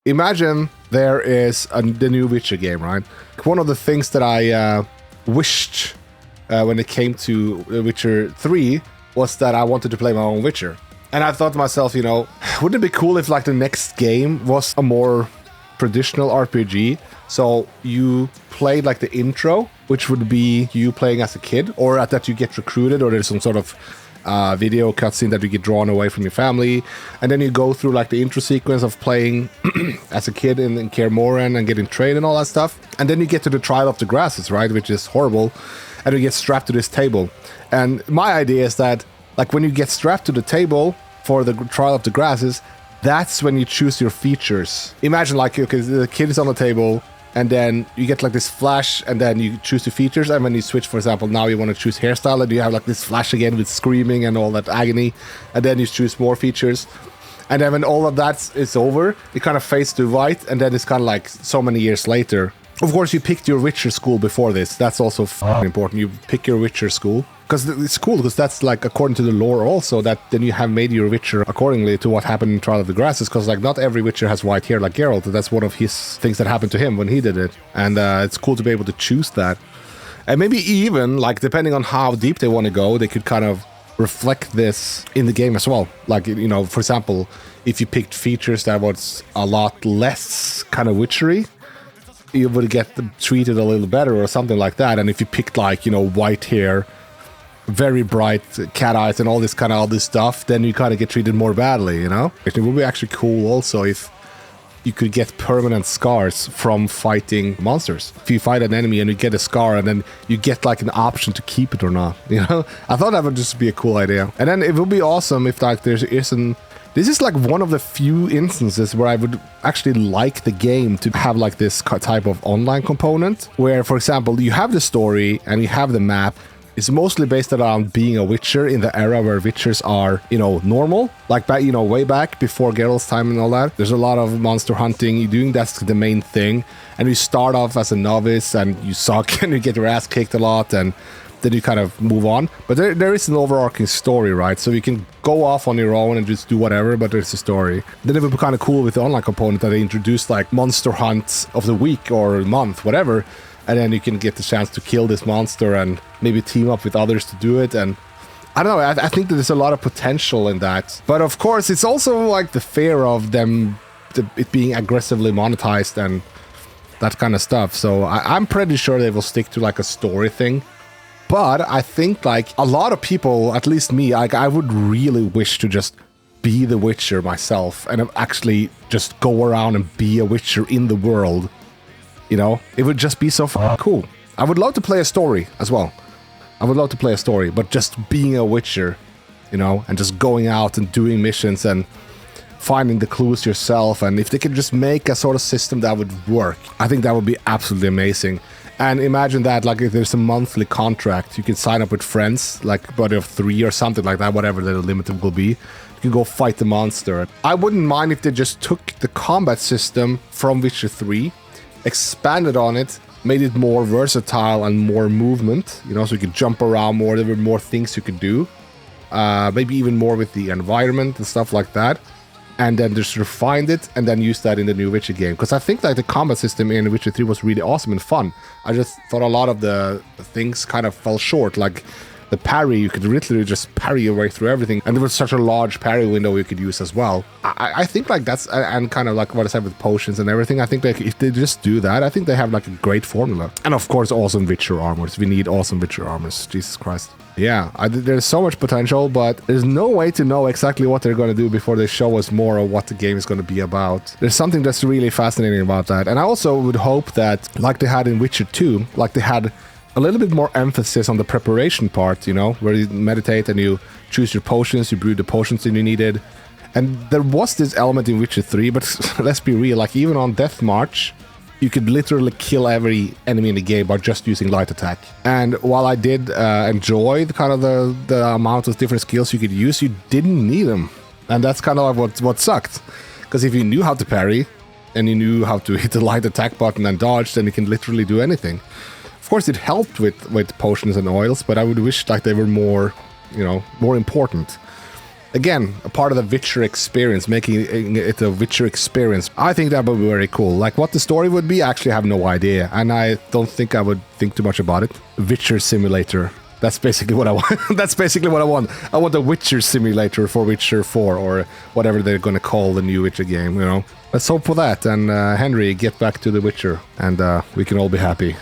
imagine there is the new Witcher game, right? One of the things that I wished when it came to Witcher 3 was that I wanted to play my own Witcher. And I thought to myself, you know, wouldn't it be cool if like the next game was a more traditional RPG? So you played like the intro, which would be you playing as a kid, or that you get recruited, or there's some sort of video cutscene that you get drawn away from your family, and then you go through like the intro sequence of playing as a kid in Kaer Morhen and getting trained and all that stuff, and then you get to the Trial of the Grasses, right, which is horrible, and you get strapped to this table. And my idea is that like when you get strapped to the table for the Trial of the Grasses, that's when you choose your features. Imagine like, okay, the kid is on the table, and then you get like this flash, and then you choose the features, and when you switch, for example, now you want to choose hairstyle, and you have like this flash again with screaming and all that agony, and then you choose more features. And then when all of that is over, it kind of fades to white, and then it's kind of like so many years later. Of course, you picked your Witcher school before this. That's also important. You pick your Witcher school. Because it's cool, because that's like according to the lore also, that then you have made your Witcher accordingly to what happened in Trial of the Grasses, because like not every Witcher has white hair like Geralt. That's one of his things that happened to him when he did it. And it's cool to be able to choose that. And maybe even, like, depending on how deep they want to go, they could kind of reflect this in the game as well. Like, you know, for example, if you picked features that was a lot less kind of witchery, you would get treated a little better or something like that. And if you picked like, you know, white hair, very bright cat eyes and all this kind of other stuff, then you kind of get treated more badly, you know? It would be actually cool also if you could get permanent scars from fighting monsters. If you fight an enemy and you get a scar and then you get like an option to keep it or not, you know? I thought that would just be a cool idea. And then it would be awesome if like there isn't... This is like one of the few instances where I would actually like the game to have like this type of online component where, for example, you have the story and you have the map. It's mostly based around being a Witcher in the era where Witchers are, you know, normal. Like back, you know, way back before Geralt's time and all that. There's a lot of monster hunting. You're doing that's the main thing. And you start off as a novice and you suck and you get your ass kicked a lot and then you kind of move on. But there is an overarching story, right? So you can go off on your own and just do whatever, but there's a story. Then it would be kind of cool with the online component that they introduced like monster hunts of the week or month, whatever. And then you can get the chance to kill this monster and maybe team up with others to do it. And I don't know, I think that there's a lot of potential in that. But of course, it's also like the fear of it being aggressively monetized and that kind of stuff. So I'm pretty sure they will stick to like a story thing. But I think like a lot of people, at least me, like I would really wish to just be the Witcher myself and actually just go around and be a Witcher in the world. You know, it would just be so cool. I would love to play a story as well. I would love to play a story, but just being a Witcher, you know, and just going out and doing missions and finding the clues yourself. And if they could just make a sort of system that would work, I think that would be absolutely amazing. And imagine that, like, if there's a monthly contract, you can sign up with friends, like, buddy of 3 or something like that, whatever the limit will be. You can go fight the monster. I wouldn't mind if they just took the combat system from Witcher 3, expanded on it, made it more versatile and more movement, you know, so you could jump around more, there were more things you could do, maybe even more with the environment and stuff like that, and then just refined it and then use that in the new Witcher game, because I think like the combat system in Witcher 3 was really awesome and fun. I just thought a lot of the things kind of fell short, like the parry, you could literally just parry your way through everything, and there was such a large parry window you could use as well. I think like that's, and kind of like what I said with potions and everything, I think like if they just do that, I think they have like a great formula. And of course awesome Witcher armors, we need awesome Witcher armors, Jesus Christ. Yeah, there's so much potential, but there's no way to know exactly what they're going to do before they show us more of what the game is going to be about. There's something that's really fascinating about that, and I also would hope that, like they had in Witcher 2, like they had a little bit more emphasis on the preparation part, you know, where you meditate and you choose your potions, you brew the potions that you needed. And there was this element in Witcher 3, but let's be real, like even on Death March, you could literally kill every enemy in the game by just using light attack. And while I did enjoy the kind of the amount of different skills you could use, you didn't need them. And that's kind of like what sucked. Because if you knew how to parry, and you knew how to hit the light attack button and dodge, then you can literally do anything. Of course, it helped with potions and oils, but I would wish like they were more, you know, more important. again, a part of the Witcher experience, making it a Witcher experience. I think that would be very cool. Like, what the story would be, I actually have no idea, and I don't think I would think too much about it. Witcher simulator. That's basically what I want. That's basically what I want. I want a Witcher simulator for Witcher 4, or whatever they're gonna call the new Witcher game, you know? Let's hope for that, and Henry, get back to the Witcher, and we can all be happy.